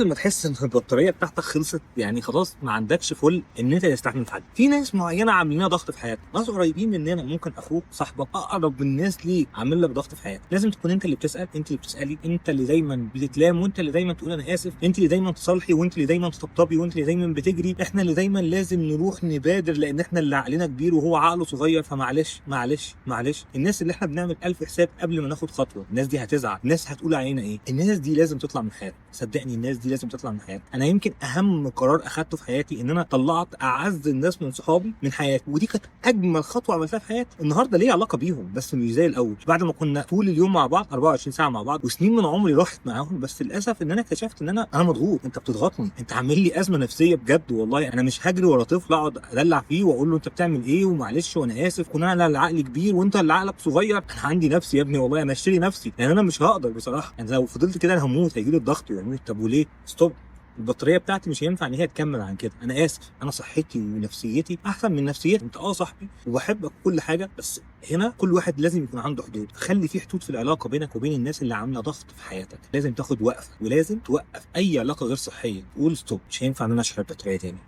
لما تحس ان البطاريه بتاعتك خلصت، يعني خلاص ما عندكش فل ان انت تستحمل حد. في ناس معينه عاملين لها ضغط في حياتك، ناس قريبين مننا، ممكن اخوك، صاحبك، اقرب الناس ليك عامل لك ضغط في حياتك. لازم تكون انت اللي بتسال، انت اللي بتسالي، انت اللي دايما بتتلام، وانت اللي دايما تقول انا اسف، انت اللي دايما تصالحي، وانت اللي دايما تطبطبي، وانت اللي دايما بتجري. احنا اللي دايما لازم نروح نبادر، لان احنا اللي عقلنا كبير وهو عقله صغير. فمعلش معلش معلش، الناس اللي احنا بنعمل الف حساب قبل ما ناخد خطوه، الناس دي هتزعل، الناس هتقول علينا ايه. الناس دي لازم تطلع من حياتك، صدقني الناس دي لازم تطلع من حياتك. انا يمكن اهم قرار اخدته في حياتي ان انا طلعت اعز الناس من صحابي من حياتي، ودي كانت اجمل خطوه عملتها في حياتي. النهارده ليا علاقه بيهم بس مش زي الاول، بعد ما كنا طول اليوم مع بعض 24 ساعه مع بعض، وسنين من عمري راحت معاهم. بس للاسف ان انا اكتشفت ان انا مضغوط، انت بتضغطني، انت عامل لي ازمه نفسيه بجد. والله انا مش هجري ورا طفل اقعد ادلع فيه واقول له انت بتعمل ايه ومعلش وانا اسف، كون انا اللي عقلي كبير وانت اللي عقلك صغير. انا عندي نفسي يا ابني، والله انا اشتري نفسي، لان انا مش هقدر بصراحه. انا لو فضلت كده انا هموت، هيجي لي الضغط ويموت. طب وليه؟ ستوب. البطاريه بتاعتي مش هينفع ان هي تكمل عن كده. انا اسف، انا صحتي ونفسيتي احسن من نفسيتك. انت صاحبي وبحبك كل حاجه، بس هنا كل واحد لازم يكون عنده حدود. خلي في حدود في العلاقه بينك وبين الناس اللي عامله ضغط في حياتك. لازم تاخد وقفه، ولازم توقف اي علاقه غير صحيه. قول ستوب، مش هينفع ان انا اشحن البطاريه تاني.